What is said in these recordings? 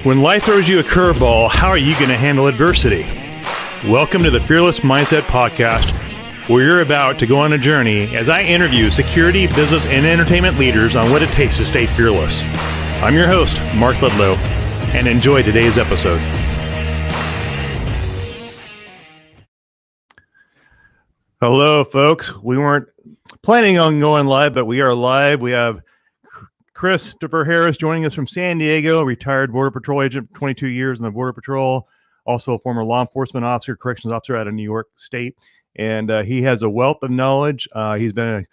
When life throws you a curveball, how are you going to handle adversity? Welcome to the Fearless Mindset Podcast, where you're about to go on a journey as I interview security, business, and entertainment leaders on what it takes to stay fearless. I'm your host, Mark Ludlow, and enjoy today's episode. Hello, folks. We weren't planning on going live, but we are live. We have Christopher Harris joining us from San Diego, retired Border Patrol agent, 22 years in the Border Patrol, also a former law enforcement officer, corrections officer out of New York State. And he has a wealth of knowledge. He's been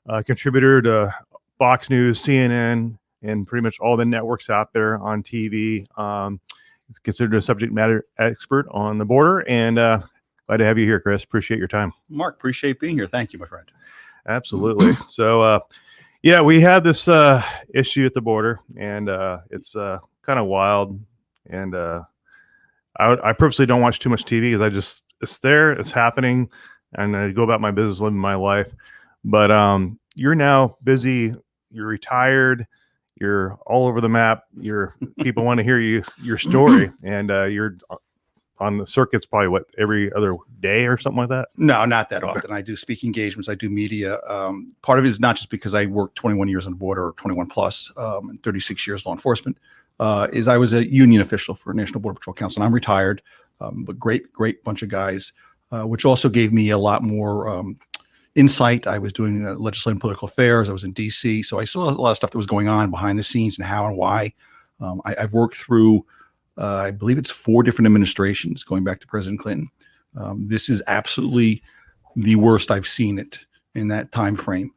a contributor to Fox News, CNN, and pretty much all the networks out there on TV. Considered a subject matter expert on the border. And glad to have you here, Chris. Appreciate your time. Mark, appreciate being here. Thank you, my friend. Absolutely. So, yeah, we have this issue at the border, and it's kind of wild. And I purposely don't watch too much TV because it's there, it's happening, and I go about my business, living my life. But you're now busy. You're retired. You're all over the map. People want to hear your story, and you're on the circuits probably every other day or something like that? No, not that often. I do speaking engagements. I do media. Part of it is not just because I worked 21 years on the border, or 21 plus, and 36 years law enforcement, is I was a union official for National Border Patrol Council. And I'm retired, but great bunch of guys, which also gave me a lot more insight. I was doing legislative and political affairs. I was in DC. So I saw a lot of stuff that was going on behind the scenes and how and why. I've worked through I believe it's 4 different administrations going back to President Clinton. This is absolutely the worst I've seen it in that time frame.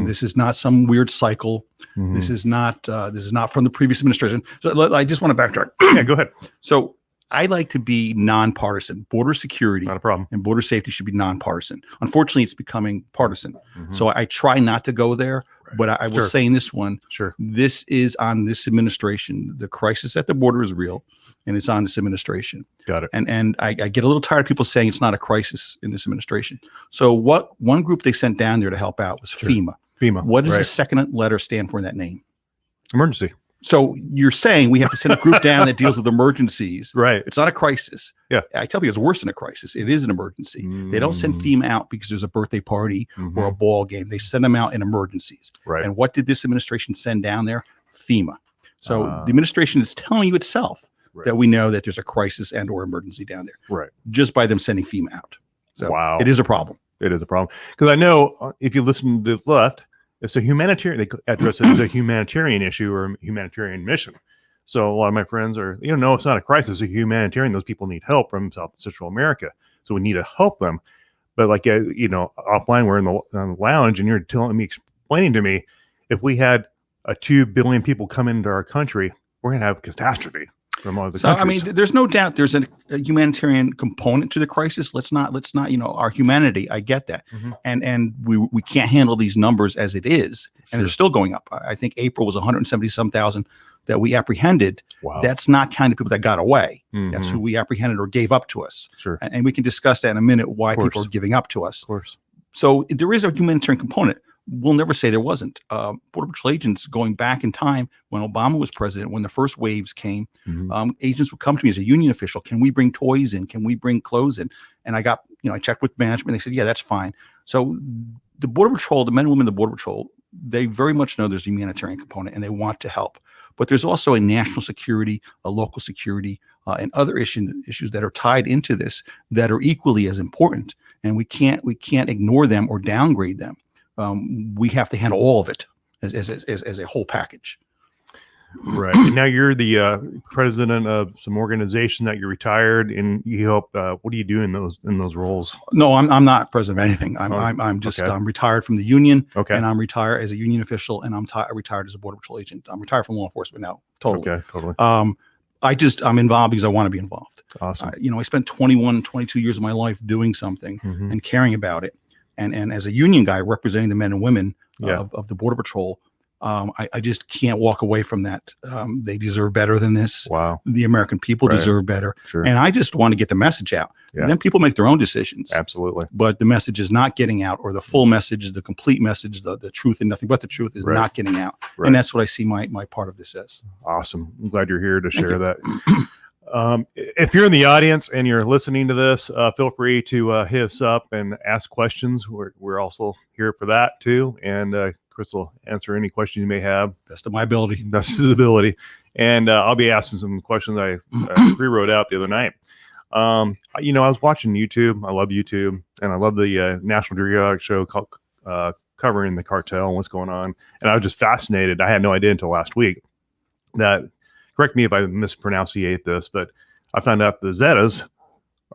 This is not some weird cycle. This is not from the previous administration. So I just want to backtrack. Yeah, go ahead. So I like to be nonpartisan. Border security, not a problem, and border safety should be nonpartisan. Unfortunately, it's becoming partisan. So I try not to go there. But I will say in this one, this is on this administration. The crisis at the border is real, and it's on this administration. Got it. And I get a little tired of people saying it's not a crisis in this administration. So one group they sent down there to help out was FEMA. FEMA. What does the second letter stand for in that name? Emergency. So you're saying we have to send a group down that deals with emergencies. Right. It's not a crisis. Yeah. I tell you, it's worse than a crisis. It is an emergency. They don't send FEMA out because there's a birthday party or a ball game. They send them out in emergencies. Right. And what did this administration send down there? FEMA. So the administration is telling you itself that we know that there's a crisis and or emergency down there. Right. Just by them sending FEMA out. So it is a problem. It is a problem. Because I know if you listen to the left, it's a humanitarian, they address it as a humanitarian issue or a humanitarian mission. So a lot of my friends are, no, it's not a crisis, it's a humanitarian. Those people need help from South and Central America. So we need to help them. But like, offline, we're in the lounge and you're explaining to me, if we had 2 billion people come into our country, we're going to have a catastrophe. From all the countries. I mean, there's no doubt there's a humanitarian component to the crisis. Let's not, our humanity. I get that. And we can't handle these numbers as it is. And they're still going up. I think April was 170,000 that we apprehended. Wow. That's not kind of people that got away. That's who we apprehended or gave up to us. Sure. And we can discuss that in a minute, why people are giving up to us. Of course. So there is a humanitarian component. We'll never say there wasn't. Border Patrol agents going back in time when Obama was president, when the first waves came, agents would come to me as a union official. Can we bring toys in? Can we bring clothes in? And I got, I checked with management. They said, yeah, that's fine. So the Border Patrol, the men and women of the Border Patrol, they very much know there's a humanitarian component and they want to help. But there's also a national security, a local security, and other issues that are tied into this that are equally as important. And we can't ignore them or downgrade them. We have to handle all of it as a whole package. Right. And now you're the president of some organization that you're retired, and you help. What do you do in those roles? No, I'm not president of anything. I'm retired from the union. Okay. And I'm retired as a union official, and I'm retired as a Border Patrol agent. I'm retired from law enforcement now. Totally. Okay. Totally. I'm involved because I want to be involved. Awesome. I spent 21, 22 years of my life doing something and caring about it. And as a union guy representing the men and women of the Border Patrol, I just can't walk away from that. They deserve better than this. Wow. The American people Right. deserve better. Sure. And I just want to get the message out. Yeah. And then people make their own decisions. Absolutely. But the message is not getting out, or the full message, the complete message, the truth and nothing but the truth is Right. not getting out. Right. And that's what I see my part of this as. Awesome. I'm glad you're here to Thank share you. that. If you're in the audience and you're listening to this, feel free to hit us up and ask questions. We're also here for that too. And Chris will answer any questions you may have. Best of my ability. That's his ability. And I'll be asking some questions I rewrote out the other night. I was watching YouTube. I love YouTube, and I love the National Geographic show covering the cartel and what's going on. And I was just fascinated. I had no idea until last week that, correct me if I mispronunciate this, but I found out the Zetas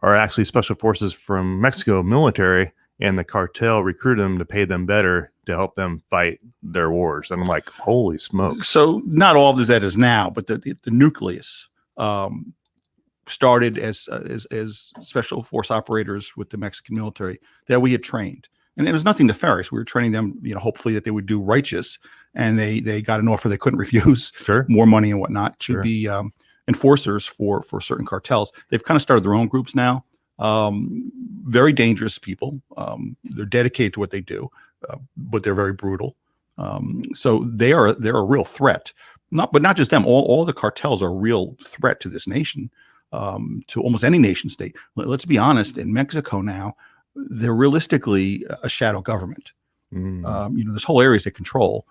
are actually special forces from Mexico military, and the cartel recruited them to pay them better to help them fight their wars. And I'm like, holy smokes. So not all of the Zetas now, but the nucleus started as special force operators with the Mexican military that we had trained. And it was nothing nefarious. We were training them, hopefully that they would do righteous, and they got an offer they couldn't refuse, Sure. more money and whatnot, to Sure. be enforcers for certain cartels. They've kind of started their own groups now. Very dangerous people. They're dedicated to what they do, but they're very brutal. So they're a real threat. But not just them. All the cartels are a real threat to this nation, to almost any nation state. Let's be honest. In Mexico now, they're realistically a shadow government. There's whole areas they control.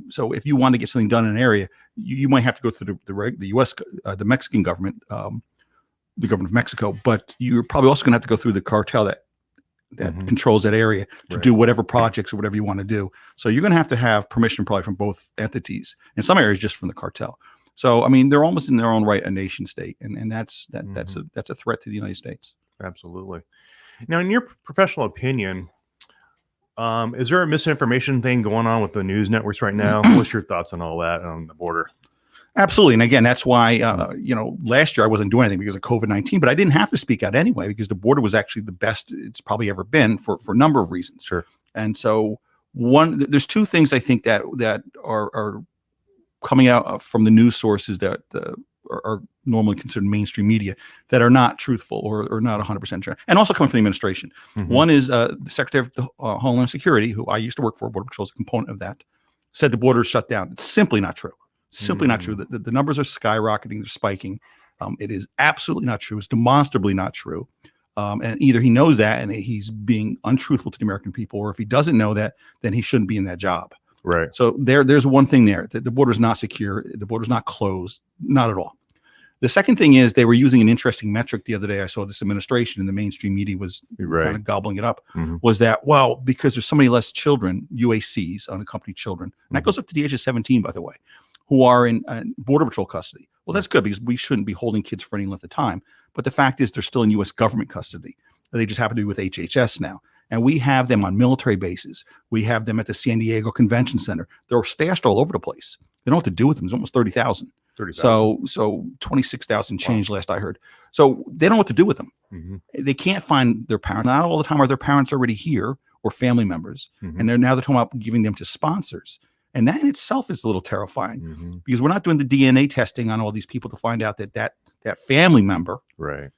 So if you want to get something done in an area, you might have to go through the U.S. The Mexican government, the government of Mexico, but you're probably also going to have to go through the cartel that controls that area to Right. do whatever projects or whatever you want to do. So you're going to have permission probably from both entities. In some areas, just from the cartel. So I mean, they're almost in their own right a nation state, and that's a threat to the United States. Absolutely. Now, in your professional opinion, is there a misinformation thing going on with the news networks right now? What's your thoughts on all that on the border? Absolutely. And again, that's why, last year I wasn't doing anything because of COVID-19, but I didn't have to speak out anyway, because the border was actually the best it's probably ever been for a number of reasons. Sure. And so there's two things I think that are coming out from the news sources that are normally considered mainstream media that are not truthful or not 100% true, and also coming from the administration. Mm-hmm. One is the Secretary of Homeland Security, who I used to work for, Border Patrol is a component of that, said the border is shut down. It's simply not true. Simply not true. The numbers are skyrocketing. They're spiking. It is absolutely not true. It's demonstrably not true. And either he knows that and he's being untruthful to the American people, or if he doesn't know that, then he shouldn't be in that job. Right. So there's one thing there. The border is not secure. The border is not closed. Not at all. The second thing is they were using an interesting metric the other day. I saw this administration and the mainstream media was kind of gobbling it up. Was that, well, because there's so many less children, UACs, unaccompanied children, and that goes up to the age of 17, by the way, who are in Border Patrol custody. Well, that's good because we shouldn't be holding kids for any length of time. But the fact is they're still in U.S. government custody. They just happen to be with HHS now. And we have them on military bases. We have them at the San Diego Convention Center. They're stashed all over the place. They don't know what to do with them. There's almost 30,000. So 26,000 change last I heard. So they don't know what to do with them. They can't find their parents. Not all the time are their parents already here or family members. And they're talking about giving them to sponsors. And that in itself is a little terrifying because we're not doing the DNA testing on all these people to find out that family member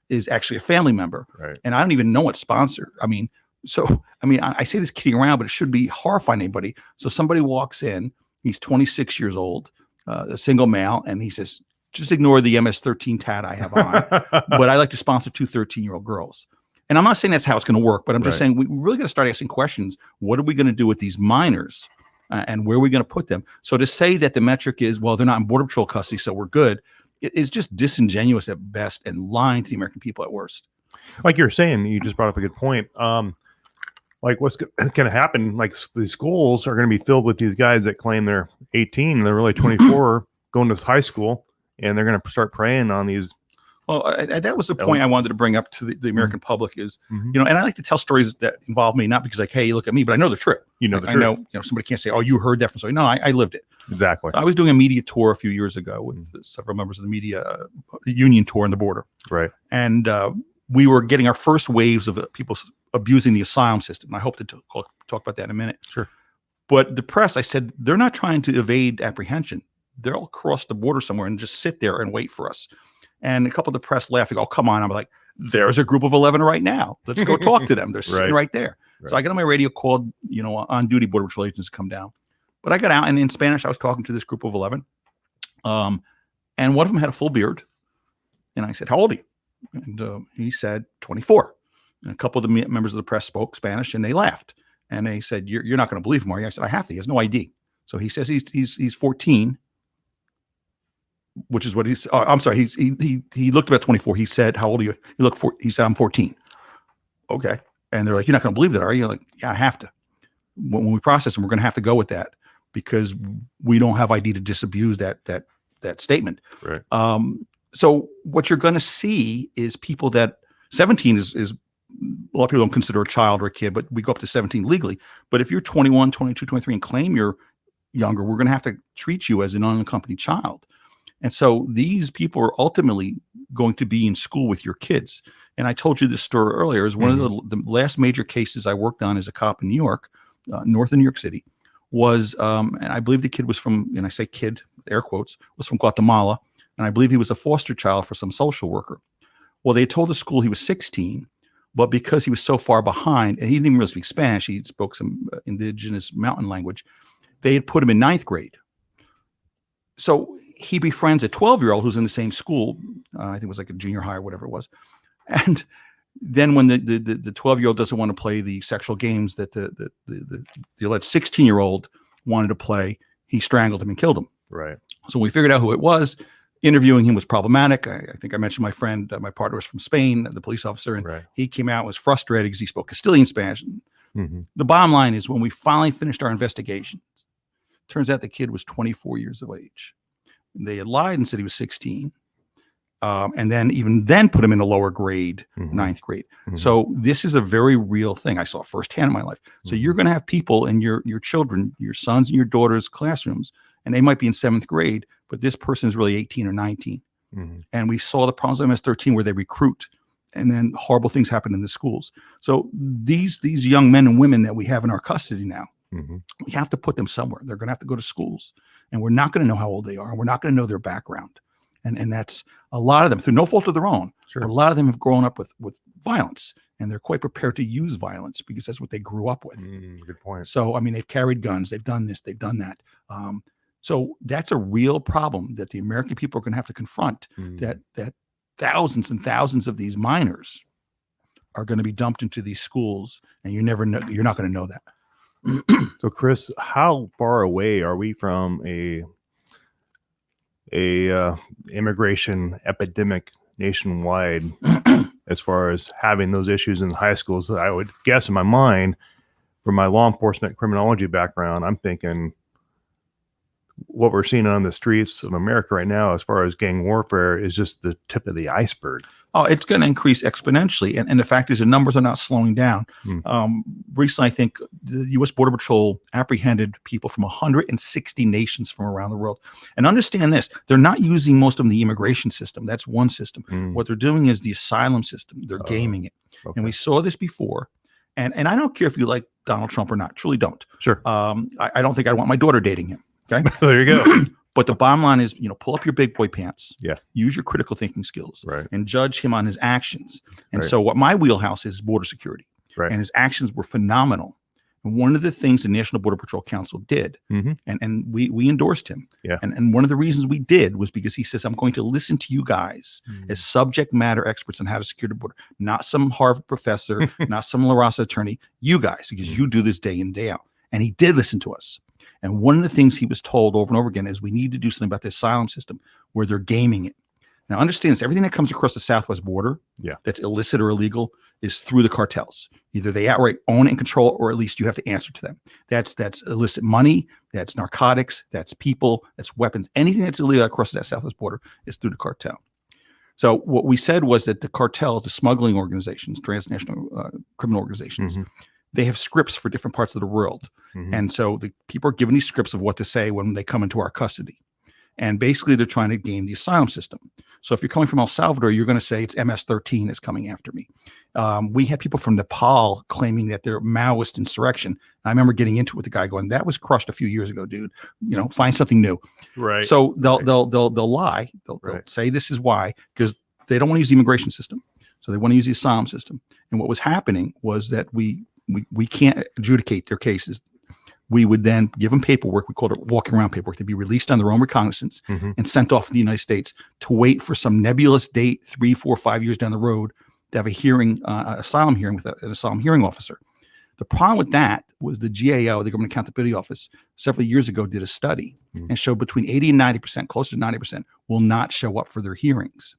is actually a family member. And I don't even know what sponsor. I say this kidding around, but it should be horrifying anybody. So somebody walks in, he's 26 years old, a single male, and he says, just ignore the MS-13 tat I have on, but I like to sponsor 2 13-year-old girls. And I'm not saying that's how it's going to work, but I'm just saying we really got to start asking questions. What are we going to do with these minors? And where are we going to put them? So to say that the metric is, well, they're not in Border Patrol custody, so we're good, it is just disingenuous at best and lying to the American people at worst. Like you're saying, you just brought up a good point. Like what's going to happen, like these schools are going to be filled with these guys that claim they're 18 and they're really 24 going to high school, and they're going to start preying on these. Well, that was the point I wanted to bring up to the American public is, and I like to tell stories that involve me, not because like, hey, look at me, but I know they're true. The I truth. know, somebody can't say, oh, you heard that from somebody. No, I lived it. Exactly. I was doing a media tour a few years ago with several members of the media union tour on the border. Right. And we were getting our first waves of people abusing the asylum system. I hope to talk about that in a minute. Sure. But the press, I said, they're not trying to evade apprehension. They'll cross the border somewhere and just sit there and wait for us. And a couple of the press laughed. They go, "Oh, come on." I'm like, "There's a group of 11 right now. Let's go talk to them. They're sitting right there." So I got on my radio, called, on duty Border Patrol agents to come down. But I got out, and in Spanish, I was talking to this group of 11. And one of them had a full beard. And I said, "How old are you?" And he said, 24. And a couple of the members of the press spoke Spanish, and they laughed. And they said, "You're not going to believe him, are you?" I said, "I have to. He has no ID." So he says he's 14, which is what he's. I'm sorry. He looked about 24. He said, "How old are you?" He said, "I'm 14." Okay. And they're like, "You're not going to believe that, are you?" Like, "Yeah, I have to. When we process them, we're going to have to go with that because we don't have ID to disabuse that statement." Right. So what you're going to see is people that 17 is a lot of people don't consider a child or a kid, but we go up to 17 legally. But if you're 21, 22, 23 and claim you're younger, we're going to have to treat you as an unaccompanied child. And so these people are ultimately going to be in school with your kids. And I told you this story earlier. Is one of the last major cases I worked on as a cop in New York, north of New York City, was, and I believe the kid was from, and I say kid, air quotes, was from Guatemala. And I believe he was a foster child for some social worker. Well, they told the school he was 16, but because he was so far behind, and he didn't even really speak Spanish, he spoke some indigenous mountain language, they had put him in 9th grade. So he befriends a 12-year-old who's in the same school. I think it was like a junior high or whatever it was. And then when the 12-year-old doesn't want to play the sexual games that the alleged 16-year-old wanted to play, he strangled him and killed him. Right. So we figured out who it was. Interviewing him was problematic. I think I mentioned my friend, my partner was from Spain, the police officer, and he came out and was frustrated because he spoke Castilian Spanish. The bottom line is when we finally finished our investigation, turns out the kid was 24 years of age. They had lied and said he was 16. And then even then put him in a lower grade, 9th grade. So this is a very real thing I saw firsthand in my life. So you're going to have people in your children, your sons and your daughters' classrooms, and they might be in 7th grade, but this person is really 18 or 19. And we saw the problems of MS-13 where they recruit, and then horrible things happen in the schools. So these young men and women that we have in our custody now, we have to put them somewhere. They're going to have to go to schools, and we're not going to know how old they are, and we're not going to know their background. And that's a lot of them through no fault of their own. Sure. A lot of them have grown up with violence, and they're quite prepared to use violence because that's what they grew up with. Good point. So, I mean, they've carried guns, they've done this, they've done that. So that's a real problem that the American people are going to have to confront, that thousands and thousands of these minors are going to be dumped into these schools, and you're not going to know that. So, Chris, how far away are we from a immigration epidemic nationwide as far as having those issues in the high schools? I would guess in my mind, from my law enforcement criminology background, I'm thinking what we're seeing on the streets of America right now, as far as gang warfare, is just the tip of the iceberg. Oh, it's going to increase exponentially. And the fact is the numbers are not slowing down. Recently, I think the U.S. Border Patrol apprehended people from 160 nations from around the world. And understand this, they're not using most of the immigration system. That's one system. What they're doing is the asylum system. They're gaming it. Okay. And we saw this before. And I don't care if you like Donald Trump or not. Truly don't. Sure. I don't think I want my daughter dating him. Okay. There you go. But the bottom line is, pull up your big boy pants. Yeah. Use your critical thinking skills. Right. And judge him on his actions. And so what my wheelhouse is border security. Right. And his actions were phenomenal. And one of the things the National Border Patrol Council did, and we endorsed him. Yeah. And one of the reasons we did was because he says, I'm going to listen to you guys as subject matter experts on how to secure the border, not some Harvard professor, not some La Raza attorney, you guys, because you do this day in, day out. And he did listen to us. And one of the things he was told over and over again is we need to do something about the asylum system where they're gaming it. Now, understand this, everything that comes across the Southwest border that's illicit or illegal is through the cartels. Either they outright own and control it, or at least you have to answer to them. That's illicit money, that's narcotics, that's people, that's weapons. Anything that's illegal across that Southwest border is through the cartel. So what we said was that the cartels, the smuggling organizations, transnational criminal organizations, they have scripts for different parts of the world. And so the people are given these scripts of what to say when they come into our custody. And basically, they're trying to game the asylum system. So if you're coming from El Salvador, you're going to say it's MS-13 that's coming after me. We had people from Nepal claiming that they're Maoist insurrection. I remember getting into it with the guy going, "That was crushed a few years ago, dude. Find something new." Right. So they'll lie. They'll say this is why, because they don't want to use the immigration system. So they want to use the asylum system. And what was happening was that we can't adjudicate their cases. We would then give them paperwork. We called it walking around paperwork. They'd be released on their own reconnaissance and sent off to the United States to wait for some nebulous date 3, 4, 5 years down the road to have a hearing, asylum hearing with an asylum hearing officer. The problem with that was the GAO, the Government Accountability Office, several years ago did a study and showed between 80 and 90%, closer to 90%, will not show up for their hearings.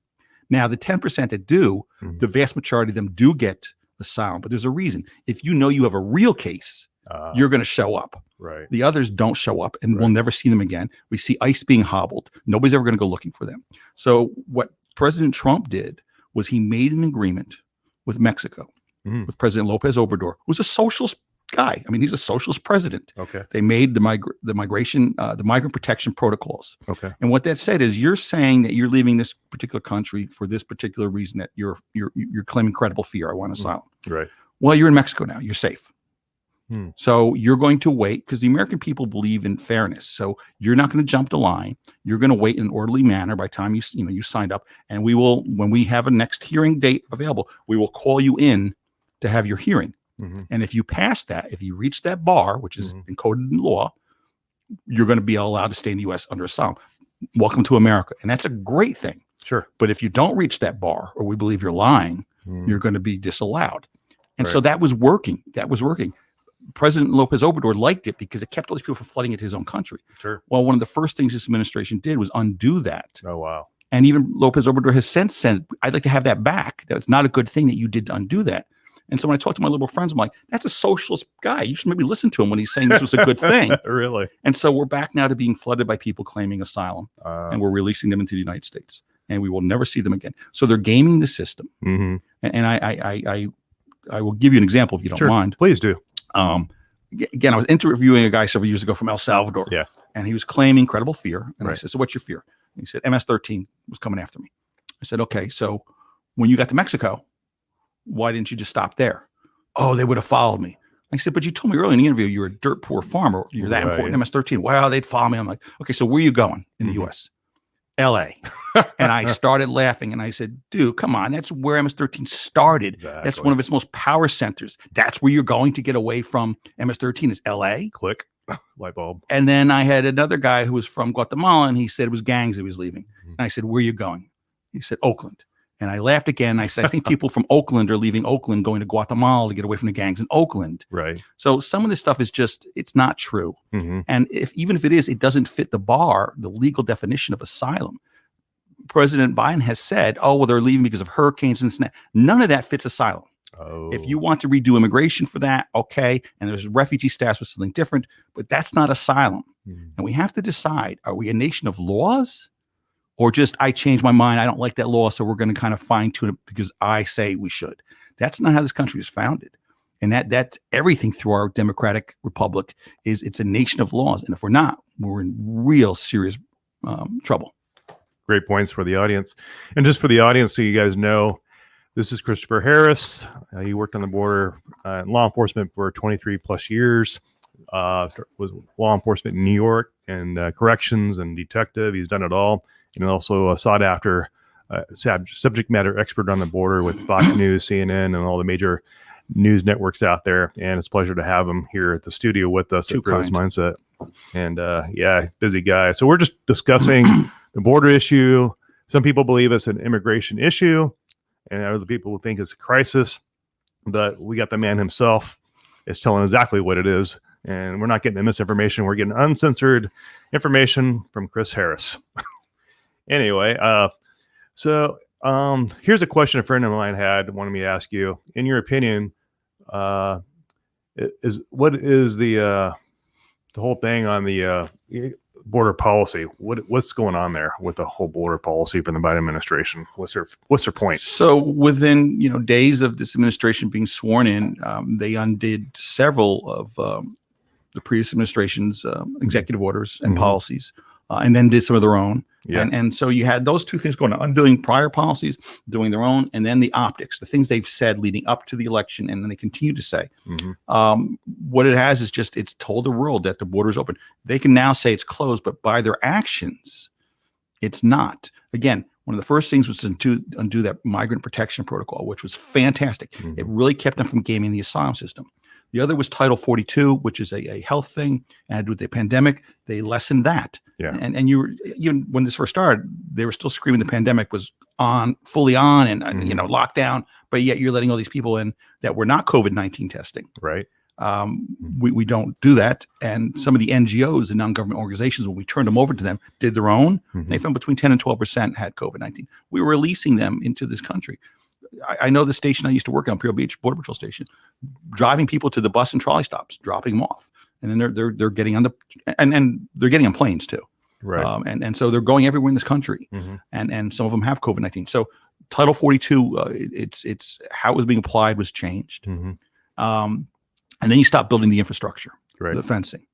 Now, the 10% that do, the vast majority of them do get asylum, but there's a reason. If you know you have a real case, you're going to show up. Right. The others don't show up, and we'll never see them again. We see ICE being hobbled. Nobody's ever going to go looking for them. So what President Trump did was he made an agreement with Mexico, with President Lopez Obrador, who's a socialist guy. I mean, he's a socialist president. Okay. They made the migrant protection protocols. Okay. And what that said is, you're saying that you're leaving this particular country for this particular reason, that you're claiming credible fear. I want asylum. Right. Well, you're in Mexico now. You're safe. So you're going to wait, because the American people believe in fairness. So you're not going to jump the line. You're going to wait in an orderly manner by the time you signed up. And we will, when we have a next hearing date available, we will call you in to have your hearing. And if you pass that, if you reach that bar, which is encoded in law, you're going to be allowed to stay in the U.S. under asylum. Welcome to America. And that's a great thing. Sure. But if you don't reach that bar, or we believe you're lying, you're going to be disallowed. And so that was working. President Lopez Obrador liked it because it kept all these people from flooding into his own country. Sure. Well, one of the first things this administration did was undo that. Oh, wow. And even Lopez Obrador has since said, "I'd like to have that back. That's not a good thing that you did to undo that." And so when I talk to my liberal friends, I'm like, "That's a socialist guy. You should maybe listen to him when he's saying this was a good thing." Really? And so we're back now to being flooded by people claiming asylum, and we're releasing them into the United States, and we will never see them again. So they're gaming the system. And I will give you an example if you don't mind. Please do. Again, I was interviewing a guy several years ago from El Salvador, and he was claiming credible fear. And I said, "So what's your fear?" And he said, MS-13 was coming after me. I said, "Okay, so when you got to Mexico, why didn't you just stop there?" "Oh, they would have followed me." I said, "But you told me earlier in the interview you're a dirt poor farmer. You're that important. MS-13. Well, they'd follow me." I'm like, "Okay, so where are you going in the U.S.?" LA. And I started laughing, and I said, "Dude, come on. That's where MS-13 started. Exactly. That's one of its most power centers. That's where you're going to get away from MS-13 is LA." Click. Light bulb. And then I had another guy who was from Guatemala, and he said it was gangs he was leaving. And I said, "Where are you going?" He said, "Oakland." And I laughed again. I said, "I think people from Oakland are leaving Oakland, going to Guatemala to get away from the gangs in Oakland." Right. So some of this stuff is just, it's not true. And even if it is, it doesn't fit the bar, the legal definition of asylum. President Biden has said, "Oh, well, they're leaving because of hurricanes and this and that." None of that fits asylum. If you want to redo immigration for that, okay. And there's refugee status with something different, but that's not asylum. And we have to decide, are we a nation of laws? Or just, I changed my mind, I don't like that law, so we're going to kind of fine tune it because I say we should. That's not how this country is founded. And that's everything through our democratic republic is, it's a nation of laws. And if we're not, we're in real serious trouble. Great points for the audience. And just for the audience, so you guys know, this is Christopher Harris. He worked on the border in law enforcement for 23 plus years. Was law enforcement in New York and corrections and detective. He's done it all. And also a sought after subject matter expert on the border with Fox News, CNN, and all the major news networks out there. And it's a pleasure to have him here at the studio with us at Growth Mindset. And busy guy. So we're just discussing the border issue. Some people believe it's an immigration issue, and other people think it's a crisis. But we got the man himself is telling exactly what it is. And we're not getting the misinformation. We're getting uncensored information from Chris Harris. Anyway, so here's a question a friend of mine wanted me to ask you. In your opinion, what is the whole thing on the border policy? What's going on there with the whole border policy from the Biden administration? What's their point? So within days of this administration being sworn in, they undid several of the previous administration's executive orders and policies. and then did some of their own. Yeah. And so you had those two things going on, undoing prior policies, doing their own, and then the optics, the things they've said leading up to the election, and then they continue to say. What it has is just, it's told the world that the border is open. They can now say it's closed, but by their actions, it's not. Again, one of the first things was to undo that migrant protection protocol, which was fantastic. It really kept them from gaming the asylum system. The other was Title 42, which is a health thing, and had to do with the pandemic. They lessened that. Yeah. And you when this first started, they were still screaming the pandemic was fully on, and lockdown. But yet you're letting all these people in that were not COVID-19 testing. Right. We don't do that. And some of the NGOs and non-government organizations, when we turned them over to them, did their own. They found between 10 and 12% had COVID-19. We were releasing them into this country. I know the station I used to work on, Imperial Beach Border Patrol Station, driving people to the bus and trolley stops, dropping them off, and then they're getting on and they're getting on planes too, right? And so they're going everywhere in this country, and some of them have COVID-19. So Title 42, it's how it was being applied was changed, and then you stop building the infrastructure, the fencing.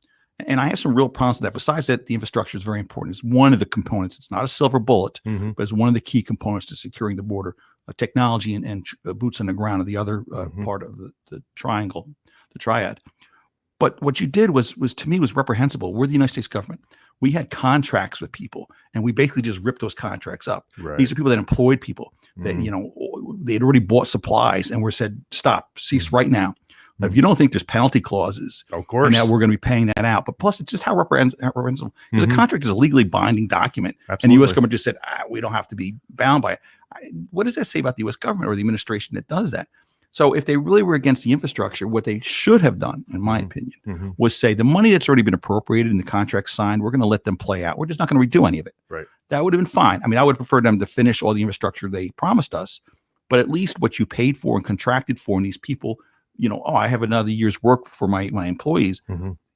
And I have some real problems with that. Besides that, the infrastructure is very important. It's one of the components. It's not a silver bullet, but it's one of the key components to securing the border. Technology and boots on the ground are the other part of the triangle, the triad. But what you did was to me was reprehensible. We're the United States government. We had contracts with people, and we basically just ripped those contracts up. Right. These are people that employed people that they had already bought supplies and were said, "Stop, cease right now." If you don't think there's penalty clauses, of course, now we're going to be paying that out. But plus, it's just how reprehensible. Because a contract is a legally binding document, Absolutely. And the U.S. government just said, we don't have to be bound by it. What does that say about the U.S. government or the administration that does that? So if they really were against the infrastructure, what they should have done, in my opinion, was say the money that's already been appropriated and the contract signed, we're going to let them play out. We're just not going to redo any of it. Right. That would have been fine. I mean, I would prefer them to finish all the infrastructure they promised us, but at least what you paid for and contracted for, and these people, I have another year's work for my employees.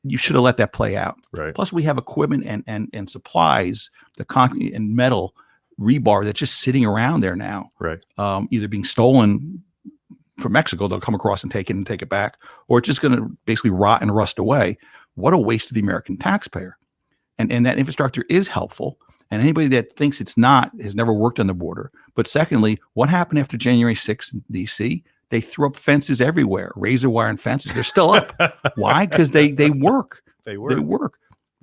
You should have let that play out. Right. Plus, we have equipment and supplies, the concrete and metal rebar that's just sitting around there now. Right. Either being stolen from Mexico, they'll come across and take it back, or it's just going to basically rot and rust away. What a waste of the American taxpayer. And that infrastructure is helpful. And anybody that thinks it's not has never worked on the border. But secondly, what happened after January 6th in D.C.? They threw up fences everywhere, razor wire and fences. They're still up. Why? Because they work. They work.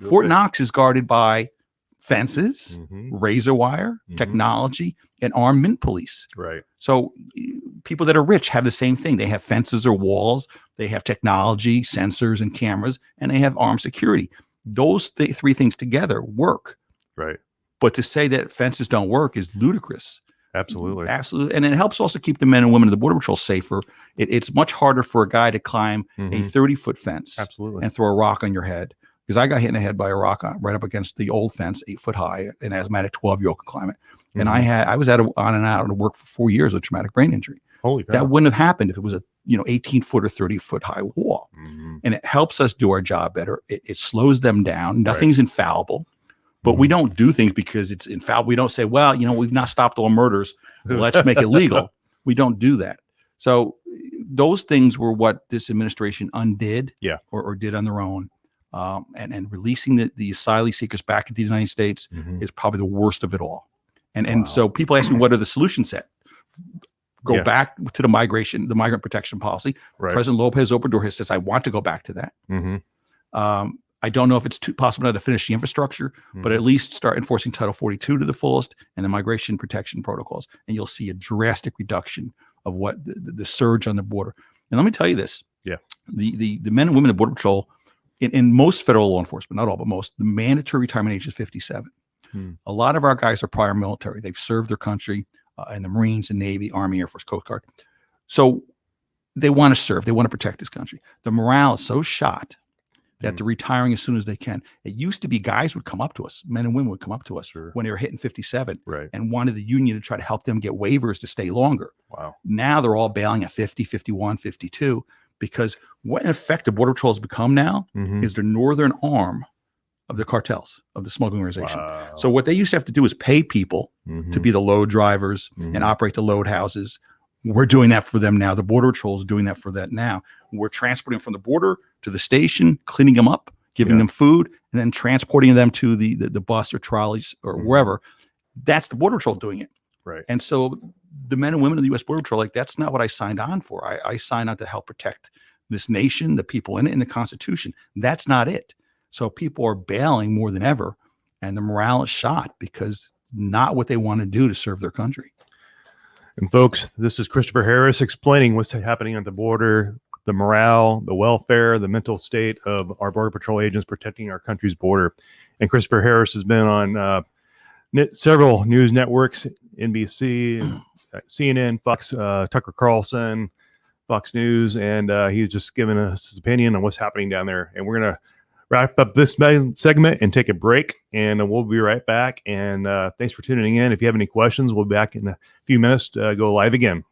Fort Knox is guarded by fences, razor wire, technology, and armed mint police. Right. So people that are rich have the same thing. They have fences or walls. They have technology, sensors, and cameras, and they have armed security. Those three things together work. Right. But to say that fences don't work is ludicrous. Absolutely. And it helps also keep the men and women of the Border Patrol safer. It's much harder for a guy to climb a 30-foot fence and throw a rock on your head. Because I got hit in the head by a rock right up against the old fence, 8 foot high, and as a 12-year-old could climb it. And I was on and out of work for 4 years with traumatic brain injury. Holy cow. That wouldn't have happened if it was a 18-foot or 30-foot high wall. And it helps us do our job better. It slows them down. Nothing's infallible. But we don't do things because it's infallible. We don't say, well, we've not stopped all murders. Let's make it legal. We don't do that. So those things were what this administration undid or did on their own. And releasing the asylum seekers back into the United States is probably the worst of it all. And so people ask me, what are the solutions set? Go back to the migrant protection policy. Right. President Lopez Obrador says, I want to go back to that. I don't know if it's possible now to finish the infrastructure, but at least start enforcing Title 42 to the fullest and the migration protection protocols. And you'll see a drastic reduction of what the surge on the border. And let me tell you this. Yeah. The men and women of Border Patrol, in most federal law enforcement, not all, but most, the mandatory retirement age is 57. A lot of our guys are prior military. They've served their country in the Marines and Navy, Army, Air Force, Coast Guard. So they want to serve. They want to protect this country. The morale is so shot that they're retiring as soon as they can. It used to be guys would come up to us, men and women would come up to us when they were hitting 57 and wanted the union to try to help them get waivers to stay longer. Wow. Now they're all bailing at 50, 51, 52, because what in effect the Border Patrol has become now is the northern arm of the cartels, of the smuggling organization. Wow. So what they used to have to do is pay people to be the load drivers and operate the load houses. We're doing that for them now. The Border Patrol is doing that for that now. We're transporting them from the border to the station, cleaning them up, giving them food, and then transporting them to the bus or trolleys or Mhm. wherever. That's the Border Patrol doing it. Right. And so the men and women of the U.S. Border Patrol, like, that's not what I signed on for. I signed on to help protect this nation, the people in it, and the Constitution. That's not it. So people are bailing more than ever, and the morale is shot because not what they want to do to serve their country. And folks, this is Christopher Harris explaining what's happening at the border, the morale, the welfare, the mental state of our Border Patrol agents protecting our country's border. And Christopher Harris has been on several news networks, NBC, CNN, Fox, Tucker Carlson, Fox News, and he's just given us his opinion on what's happening down there. And we're going to wrap up this segment and take a break, and we'll be right back. And thanks for tuning in. If you have any questions, we'll be back in a few minutes to go live again.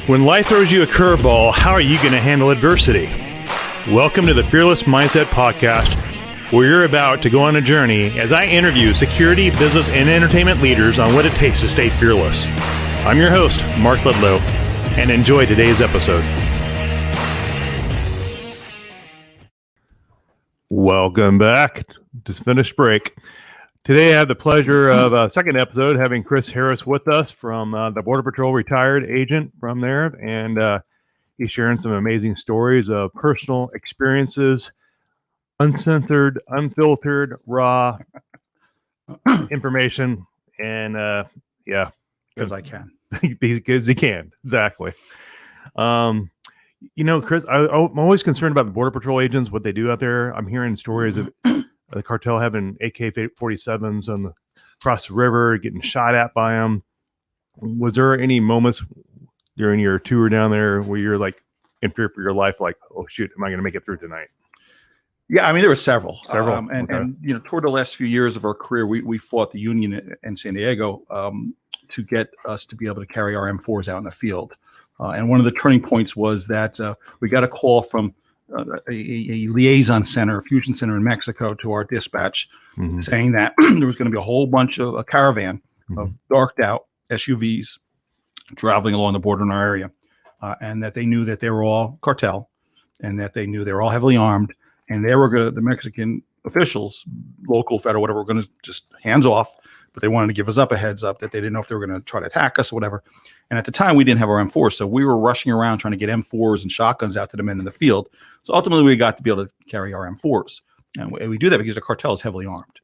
When life throws you a curveball, how are you going to handle adversity? Welcome to the Fearless Mindset Podcast, where you're about to go on a journey as I interview security, business, and entertainment leaders on what it takes to stay fearless. I'm your host, Mark Ludlow, and enjoy today's episode. Welcome back. Just finished break. Today I have the pleasure of a second episode having Chris Harris with us from the Border Patrol retired agent from there. And he's sharing some amazing stories of personal experiences, uncensored, unfiltered, raw information. And yeah. Because I can. Because he can. Exactly. Chris, I'm always concerned about the Border Patrol agents, what they do out there. I'm hearing stories of the cartel having AK-47s across the river, getting shot at by them. Was there any moments during your tour down there where you're like in fear for your life, like, oh shoot, am I going to make it through tonight? Yeah, I mean, there were several. Okay. And toward the last few years of our career, we fought the Union in San Diego to get us to be able to carry our M4s out in the field. And one of the turning points was that we got a call from a liaison center, a fusion center in Mexico, to our dispatch, saying that there was going to be a whole bunch of a caravan of darked out SUVs traveling along the border in our area, and that they knew that they were all cartel, and that they knew they were all heavily armed, and they were going to, the Mexican officials, local, federal, whatever, were going to just hands off, but they wanted to give us a heads up that they didn't know if they were going to try to attack us or whatever. And at the time, we didn't have our M4s, so we were rushing around trying to get M4s and shotguns out to the men in the field. So ultimately, we got to be able to carry our M4s. And we do that because the cartel is heavily armed.